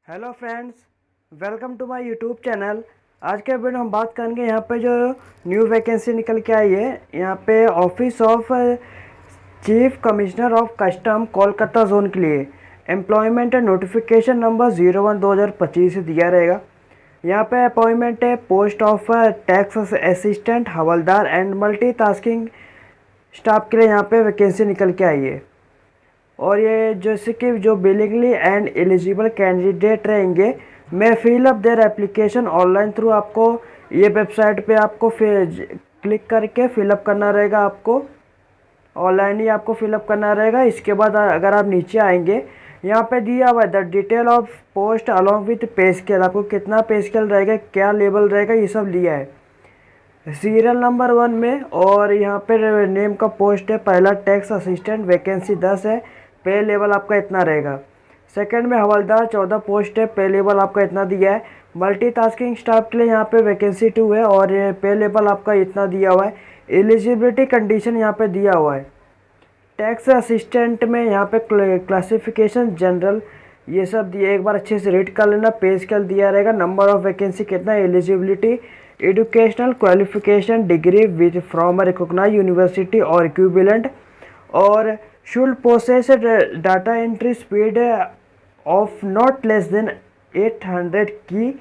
Hello friends, welcome to my YouTube channel. आज के video हम बात करेंगे यहाँ पे जो न्यू वैकेंसी निकल के आई है यहाँ पे office of chief commissioner of custom Kolkata zone के लिए एम्प्लॉयमेंट नोटिफिकेशन नंबर 01/2025 दिया रहेगा। यहाँ पे अपॉइंटमेंट है post of tax assistant havildar and multitasking staff के लिए यहाँ पे वैकेंसी निकल के आई है। और ये जैसे कि जो बिलिंगली एंड एलिजिबल कैंडिडेट रहेंगे मैं fill up their application online through आपको ये वेबसाइट पे आपको क्लिक करके फिलअप करना रहेगा। आपको ऑनलाइन ही आपको फिलअप करना रहेगा। इसके बाद अगर आप नीचे आएंगे यहाँ पे दिया हुआ है the detail of post along with पे स्केल, आपको कितना पे स्केल रहेगा, क्या लेवल रहेगा, ये सब लिया है सीरियल नंबर 1 में। और यहाँ पे नेम का पोस्ट है पहला टैक्स असिस्टेंट, वैकेंसी 10 है, पे लेवल आपका इतना रहेगा। सेकंड में हवलदार 14 पोस्ट है, पे लेवल आपका इतना दिया है। मल्टीटास्किंग स्टाफ के लिए यहाँ पे वैकेंसी 2 है और ये पे लेवल आपका इतना दिया हुआ है। एलिजिबिलिटी कंडीशन यहाँ पे दिया हुआ है। टैक्स असिस्टेंट में यहाँ पे क्लासिफिकेशन जनरल ये सब दिए, एक बार अच्छे से रीड कर लेना। पे स्केल दिया रहेगा, नंबर ऑफ वैकेंसी कितना, eligibility educational qualification degree with from a recognised university और इक्विवेलेंट, और should possess data entry speed of not less than 800 की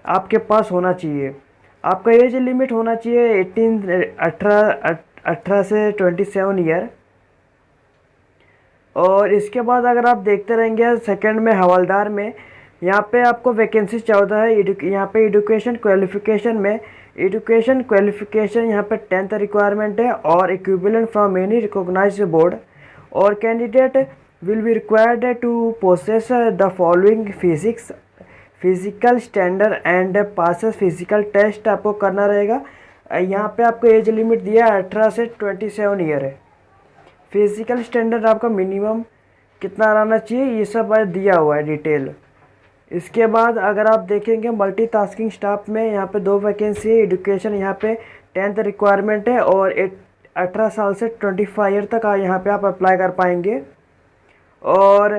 आपके पास होना चाहिए। आपका एज लिमिट होना चाहिए 18 से 27 ईयर। और इसके बाद अगर आप देखते रहेंगे सेकंड में हवलदार में यहाँ पे आपको वैकेंसी 14 है। यहाँ पे एजुकेशन क्वालिफिकेशन यहाँ पे 10th रिक्वायरमेंट है और equivalent from any recognised board. और candidate will be required to possess the following physical standard and passes physical test आपको करना रहेगा। यहाँ पे आपको एज लिमिट दिया है 18 से 27 ईयर है। फिजिकल स्टैंडर्ड आपका मिनिमम कितना रहना चाहिए ये सब दिया हुआ है डिटेल। इसके बाद अगर आप देखेंगे मल्टीटास्किंग स्टाफ में यहाँ पे 2 वैकेंसी है। एजुकेशन यहाँ पे 10th रिक्वायरमेंट है और 18 साल से 25 ईयर तक यहाँ पे आप अप्लाई कर पाएंगे। और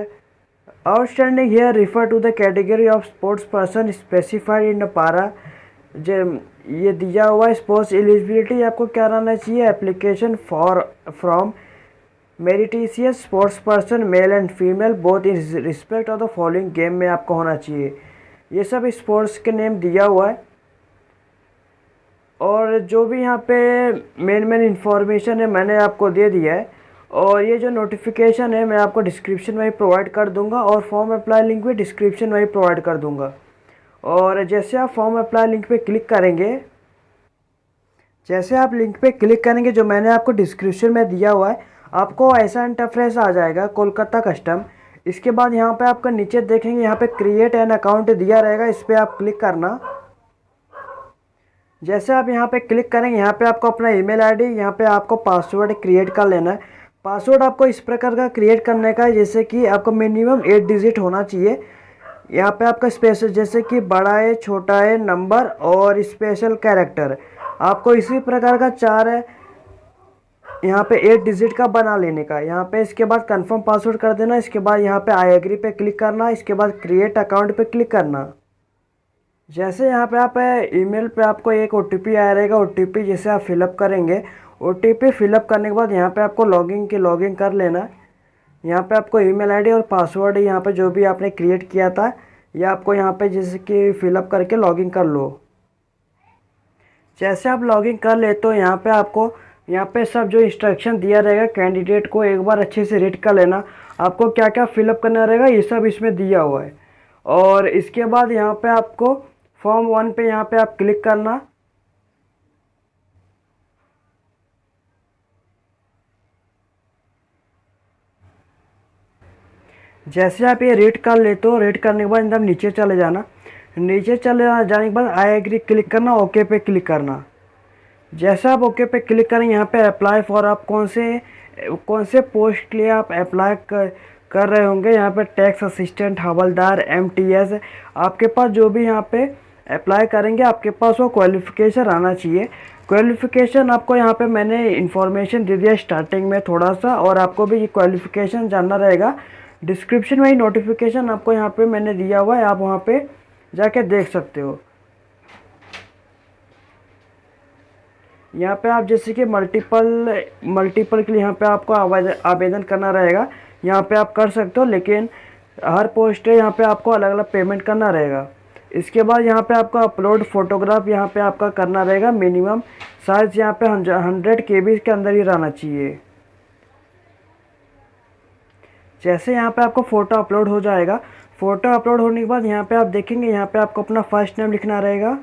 outstanding here refer to the category of sports person specified in para. जो ये दिया हुआ है स्पोर्ट्स एलिजिबिलिटी आपको क्या रहना चाहिए, application for from meritorious sports person male and female both in respect of the following game में आपको होना चाहिए। ये सब स्पोर्ट्स के नेम दिया हुआ है। और जो भी यहाँ पे मेन इंफॉर्मेशन है मैंने आपको दे दिया है। और ये जो नोटिफिकेशन है मैं आपको डिस्क्रिप्शन में ही प्रोवाइड कर दूंगा और फॉर्म अप्लाई लिंक भी डिस्क्रिप्शन में ही प्रोवाइड कर दूंगा। और जैसे आप फॉर्म अप्लाई लिंक पे क्लिक करेंगे, जैसे आप लिंक पे क्लिक करेंगे जो मैंने आपको डिस्क्रिप्शन में दिया हुआ है, आपको ऐसा इंटरफेस आ जाएगा कोलकाता कस्टम। इसके बाद यहाँ पे आपका नीचे देखेंगे यहाँ पे क्रिएट एन अकाउंट दिया रहेगा, इस पर आप क्लिक करना। जैसे आप यहाँ पे क्लिक करेंगे यहाँ पे आपको अपना ईमेल आईडी, यहाँ पे आपको पासवर्ड क्रिएट कर लेना है। पासवर्ड आपको इस प्रकार का क्रिएट करने का है जैसे कि आपको मिनिमम 8 डिजिट होना चाहिए। यहाँ पे आपका स्पेशल जैसे कि बड़ा है, छोटा है, नंबर और स्पेशल कैरेक्टर आपको इसी प्रकार का 4 यहाँ पे 8 डिजिट का बना लेने का। यहाँ पे इसके बाद कंफर्म पासवर्ड कर देना। इसके बाद यहाँ पे आई एग्री पे क्लिक करना। इसके बाद क्रिएट अकाउंट पे क्लिक करना। जैसे यहाँ पे आप ईमेल पे आपको एक OTP आया रहेगा, OTP जैसे आप फिलअप करेंगे, OTP फिलअप करने के बाद यहाँ पे आपको लॉगिन कर लेना। यहाँ पे आपको ईमेल आईडी और पासवर्ड यहाँ पे जो भी आपने क्रिएट किया था ये आपको यहाँ पे जैसे कि फिलअप करके लॉगिन कर लो। जैसे आप लॉगिन कर ले तो यहाँ पे आपको यहाँ पे सब जो इंस्ट्रक्शन दिया रहेगा कैंडिडेट को एक बार अच्छे से रीड कर लेना। आपको क्या क्या फिलअप करना रहेगा ये सब इसमें दिया हुआ है। और इसके बाद यहाँ पे आपको फॉर्म 1 पे यहाँ पे आप क्लिक करना। जैसे आप ये रीड कर ले तो रीड करने के बाद एकदम नीचे चले जाना। नीचे चले जाने के बाद आई एग्री क्लिक करना, ओके पे क्लिक करना। जैसे आप ओके पे क्लिक करेंगे यहाँ पे अप्लाई फॉर आप कौन से पोस्ट के लिए आप अप्लाई कर रहे होंगे। यहाँ पे टैक्स असिस्टेंट, हवलदार, MTS आपके पास जो भी यहाँ पे अप्लाई करेंगे आपके पास वो क्वालिफ़िकेशन आना चाहिए। क्वालिफ़िकेशन आपको यहाँ पे मैंने इन्फॉर्मेशन दे दिया स्टार्टिंग में थोड़ा सा, और आपको भी ये क्वालिफ़िकेशन जानना रहेगा डिस्क्रिप्शन में ही नोटिफिकेशन आपको यहाँ पे मैंने दिया हुआ है, आप वहाँ पे जाके देख सकते हो। यहाँ पे आप जैसे कि मल्टीपल के लिए यहाँ पे आपको आवेदन करना रहेगा, यहाँ पे आप कर सकते हो, लेकिन हर पोस्ट है यहाँ पे आपको अलग अलग पेमेंट करना रहेगा। इसके बाद यहाँ पे आपको अपलोड फ़ोटोग्राफ यहाँ पे आपका करना रहेगा, मिनिमम साइज़ यहाँ पे 100 KB के अंदर ही रहना चाहिए। जैसे यहाँ पे आपको फ़ोटो अपलोड हो जाएगा, फ़ोटो अपलोड होने के बाद यहाँ पे आप देखेंगे, यहाँ पे आपको अपना फर्स्ट नेम लिखना रहेगा।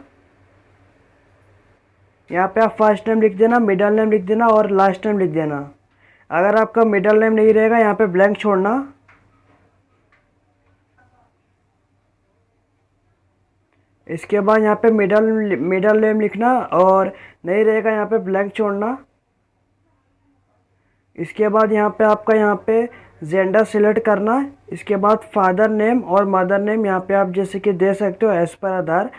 यहाँ पे आप फर्स्ट नेम लिख देना, मिडल नेम लिख देना और लास्ट नेम लिख देना। अगर आपका मिडल नेम नहीं रहेगा, यहाँ पे ब्लैंक छोड़ना। इसके बाद यहाँ पे मिडल नेम लिखना और नहीं रहेगा, यहाँ पे ब्लैंक छोड़ना। इसके बाद यहाँ पे आपका यहाँ पे जेंडर सिलेक्ट करना। इसके बाद फादर नेम और मदर नेम यहाँ पे आप जैसे कि दे सकते हो एज पर आधार।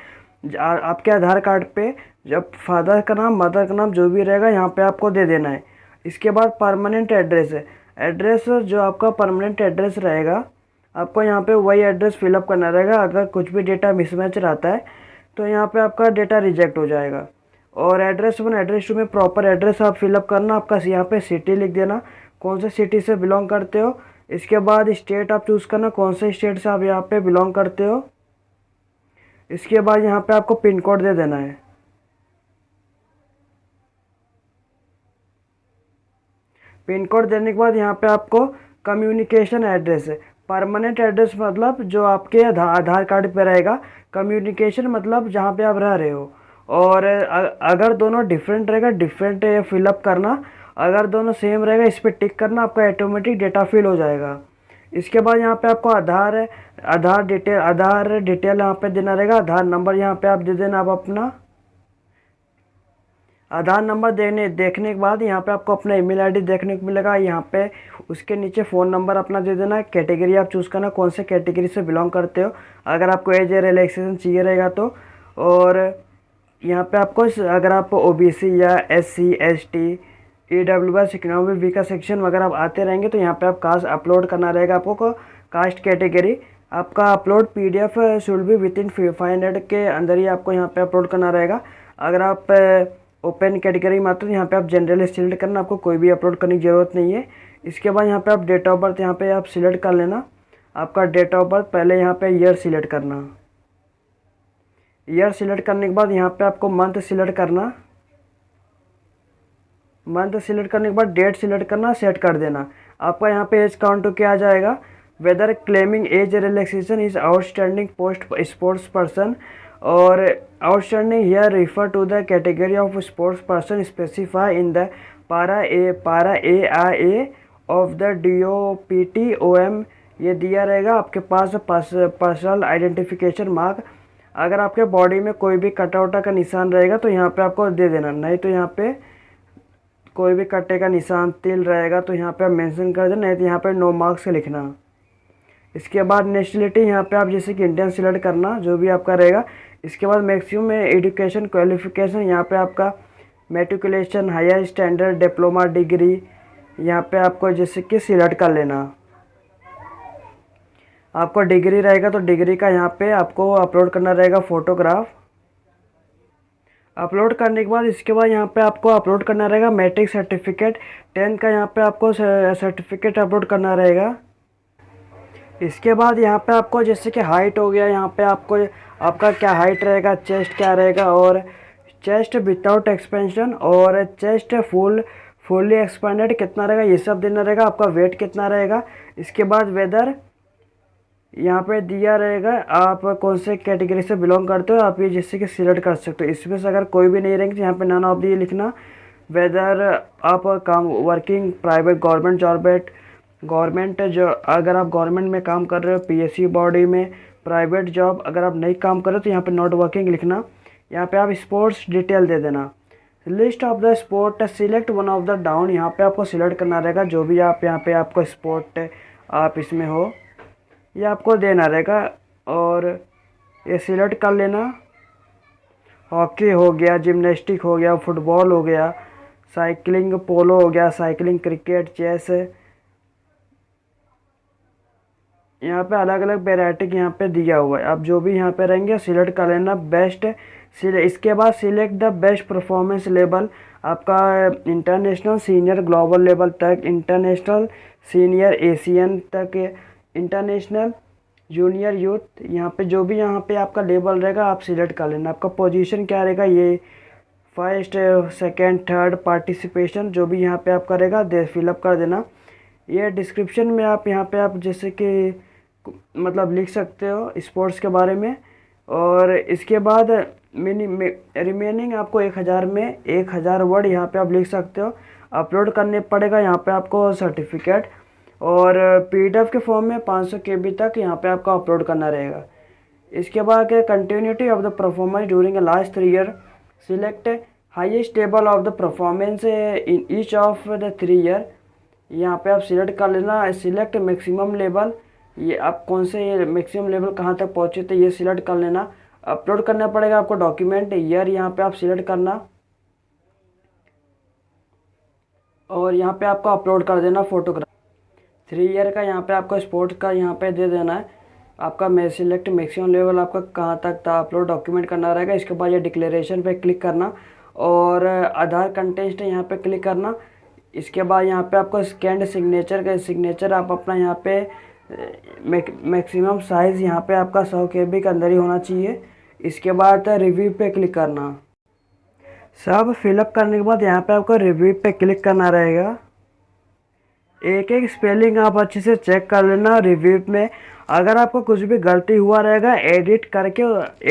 आपके आधार कार्ड पे जब फादर का नाम, मदर का नाम जो भी रहेगा यहाँ पे आपको दे देना है। इसके बाद परमानेंट एड्रेस है, एड्रेस जो आपका परमानेंट एड्रेस रहेगा, आपको यहाँ पे वही एड्रेस फिलअप करना रहेगा। अगर कुछ भी डेटा मिसमैच रहता है तो यहाँ पे आपका डेटा रिजेक्ट हो जाएगा। और एड्रेस 1 एड्रेस 2 में प्रॉपर एड्रेस आप फिलअप करना। आपका यहाँ पे सिटी लिख देना, कौन से सिटी से बिलोंग करते हो। इसके बाद स्टेट आप चूज़ करना, कौन से स्टेट से आप यहाँ पे बिलोंग करते हो। इसके बाद यहाँ पे आपको पिन कोड दे देना है। पिन कोड देने के बाद यहाँ पे आपको कम्युनिकेशन एड्रेस है। परमानेंट एड्रेस मतलब जो आपके आधार कार्ड पे रहेगा, कम्युनिकेशन मतलब जहाँ पे आप रह रहे हो। और अगर दोनों डिफरेंट रहेगा, डिफरेंट फिलअप करना। अगर दोनों सेम रहेगा, इस पर टिक करना, आपका ऑटोमेटिक डेटा फिल हो जाएगा। इसके बाद यहाँ पे आपको आधार डिटेल यहाँ पे देना रहेगा। आधार नंबर यहाँ पे आप दे देना। आप अपना आधार नंबर देखने के बाद यहाँ पे आपको अपना ईमेल आईडी देखने को मिलेगा। यहाँ पे उसके नीचे फ़ोन नंबर अपना दे देना। कैटेगरी आप चूज़ करना, कौन से कैटेगरी से बिलोंग करते हो, अगर आपको एज रिलैक्सेशन चाहिए रहेगा तो। और यहाँ पे आपको अगर आप OBC या SC ST EWS इकोनॉमिक का सेक्शन वगैरह आप आते रहेंगे तो यहाँ पे आप कास्ट अपलोड करना रहेगा। आपको कास्ट कैटेगरी आपका upload PDF should be within 500 के अंदर ही आपको यहाँ पे अपलोड करना रहेगा। अगर आप ओपन कैटेगरी में आते हो, यहाँ पे आप जनरल सिलेक्ट करना, आपको कोई भी अपलोड करने की ज़रूरत नहीं है। इसके बाद यहाँ पे आप डेट ऑफ बर्थ यहाँ पे आप सिलेक्ट कर लेना। आपका डेट ऑफ बर्थ पहले यहाँ पे ईयर सिलेक्ट करना। ईयर सिलेक्ट करने के बाद यहाँ पे आपको मंथ सिलेक्ट करना। मंथ सिलेक्ट करने के बाद डेट सिलेक्ट करना, सेट कर देना। आपका यहाँ पे एज काउंट टू क्या आ जाएगा, whether claiming age relaxation is outstanding post sports person. और outstanding here refer to the category of sports person specify in the para A of the DOPTOM। ये दिया रहेगा आपके पास पर्सनल आइडेंटिफिकेशन मार्क। अगर आपके बॉडी में कोई भी कटआउट का निशान रहेगा तो यहाँ पे आपको दे देना, नहीं तो यहाँ पे कोई भी कट्टे का निशान तिल रहेगा तो यहाँ पे आप मेंशन कर देना, नहीं तो यहाँ पे नो मार्क्स लिखना। इसके बाद नेशनलिटी यहाँ पे आप जैसे कि इंडियन सिलेक्ट करना, जो भी आपका रहेगा। इसके बाद मैक्सिमम एजुकेशन क्वालिफिकेशन यहाँ पे आपका matriculation, higher standard, diploma, degree यहाँ पे आपको जैसे कि सिलेक्ट कर लेना। आपको डिग्री रहेगा तो डिग्री का यहाँ पे आपको अपलोड करना रहेगा फ़ोटोग्राफ। अपलोड करने के बाद इसके बाद यहाँ पे आपको अपलोड करना रहेगा मैट्रिक सर्टिफिकेट, 10th का यहाँ पे आपको सर्टिफिकेट अपलोड करना रहेगा। इसके बाद यहाँ पे आपको जैसे कि हाइट हो गया, यहाँ पे आपको आपका क्या हाइट रहेगा, चेस्ट क्या रहेगा, और चेस्ट विदाउट एक्सपेंशन और चेस्ट फुल्ली एक्सपेंडेड कितना रहेगा, ये सब देना रहेगा। आपका वेट कितना रहेगा। इसके बाद वेदर यहाँ पे दिया रहेगा आप कौन से कैटेगरी से बिलोंग करते हो, आप ये जैसे कि सिलेक्ट कर सकते हो। इसमें से अगर कोई भी नहीं रहेंगे तो यहाँ पे नन ऑफ दी लिखना। वेदर आप काम working private government job, government जो अगर आप गवर्नमेंट में काम कर रहे हो, PSU बॉडी में, प्राइवेट जॉब अगर आप नहीं काम कर रहे हो तो यहाँ पे नॉट वर्किंग लिखना। यहाँ पे आप स्पोर्ट्स डिटेल दे देना। List of the sport select one of the down, यहाँ पे आपको सिलेक्ट करना रहेगा जो भी आप यहाँ पे आपको स्पोर्ट आप इसमें हो ये आपको देना रहेगा और ये सिलेक्ट कर लेना। हॉकी हो गया, जिम्नास्टिक हो गया, फुटबॉल हो गया, साइकिलिंग पोलो हो गया, साइकिलिंग क्रिकेट चेस यहाँ पे अलग अलग वेराइटी यहाँ पे दिया हुआ है। आप जो भी यहाँ पे रहेंगे सिलेक्ट कर लेना बेस्ट। इसके बाद select the best performance level, आपका इंटरनेशनल सीनियर ग्लोबल लेवल तक, इंटरनेशनल सीनियर एशियन तक, इंटरनेशनल जूनियर यूथ, यहाँ पे जो भी यहाँ पे आपका लेवल रहेगा आप सिलेक्ट कर लेना। आपका पोजीशन क्या रहेगा, ये फर्स्ट सेकंड थर्ड पार्टिसिपेशन जो भी यहाँ पे आप करेगा फिलअप कर देना। ये डिस्क्रिप्शन में आप यहाँ पे आप जैसे कि मतलब लिख सकते हो स्पोर्ट्स के बारे में। और इसके बाद रिमेनिंग आपको 1000 में 1000 वर्ड यहाँ पे आप लिख सकते हो। अपलोड करने पड़ेगा यहाँ पे आपको सर्टिफिकेट, और पीडीएफ के फॉर्म में 500 KB तक यहाँ पे आपको अपलोड करना रहेगा। इसके बाद continuity of the performance during last 3 year, select highest table of the performance in each of the 3 year, यहाँ पे आप सिलेक्ट कर लेना। सिलेक्ट मैक्सिमम लेवल, ये आप कौन से मैक्सिमम लेवल कहाँ तक पहुँचे थे ये सिलेक्ट कर लेना। अपलोड करना पड़ेगा आपको डॉक्यूमेंट, ईयर यहाँ पे आप सिलेक्ट करना और यहाँ पे आपको अपलोड कर देना फोटोग्राफ। 3 ईयर का यहाँ पे आपको स्पोर्ट्स का यहाँ पे दे देना है आपका। मैं सिलेक्ट मैक्सिमम लेवल आपका कहाँ तक था, अपलोड डॉक्यूमेंट करना रहेगा। इसके बाद ये डिक्लेरेशन पे क्लिक करना और आधार कंटेस्ट यहाँ पे क्लिक करना। इसके बाद यहाँ पे आपको स्कैंड सिग्नेचर का सिग्नेचर आप अपना यहाँ पे मैक्सिमम साइज़ यहाँ पे आपका 100 KB के अंदर ही होना चाहिए। इसके बाद रिव्यू पे क्लिक करना। सब फिलअप करने के बाद यहाँ पे आपको रिव्यू पे क्लिक करना रहेगा। एक एक स्पेलिंग आप अच्छे से चेक कर लेना रिव्यू में। अगर आपको कुछ भी गलती हुआ रहेगा एडिट करके,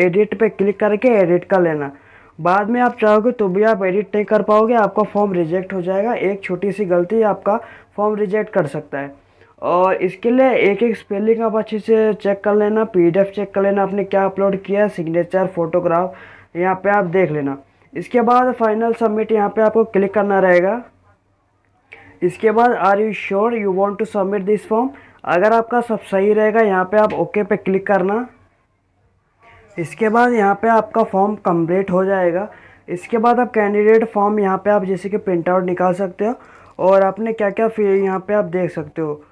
एडिट पे क्लिक करके एडिट कर लेना। बाद में आप चाहोगे तो भी आप एडिट नहीं कर पाओगे, आपका फॉर्म रिजेक्ट हो जाएगा। एक छोटी सी गलती आपका फॉर्म रिजेक्ट कर सकता है। और इसके लिए एक एक स्पेलिंग आप अच्छे से चेक कर लेना, पीडीएफ चेक कर लेना आपने क्या अपलोड किया, सिग्नेचर फोटोग्राफ यहाँ पे आप देख लेना। इसके बाद फाइनल सबमिट यहाँ पे आपको क्लिक करना रहेगा। इसके बाद are you sure you want to submit this form, अगर आपका सब सही रहेगा यहाँ पे आप ओके पे क्लिक करना। इसके बाद यहाँ पे आपका फॉर्म कंप्लीट हो जाएगा। इसके बाद आप कैंडिडेट फॉर्म यहाँ पे आप जैसे कि प्रिंट आउट निकाल सकते हो और आपने क्या क्या यहाँ पे आप देख सकते हो।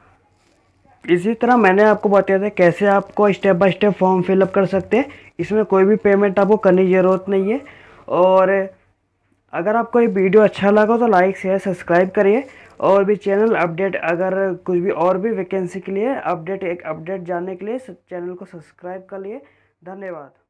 इसी तरह मैंने आपको बताया था कैसे आपको step by step form fill up कर सकते हैं। इसमें कोई भी पेमेंट आपको करने की ज़रूरत नहीं है। और अगर आपको ये वीडियो अच्छा लगा तो लाइक शेयर सब्सक्राइब करिए। और भी चैनल अपडेट अगर कुछ भी और भी वैकेंसी के लिए अपडेट जानने के लिए चैनल को सब्सक्राइब कर लिए। धन्यवाद।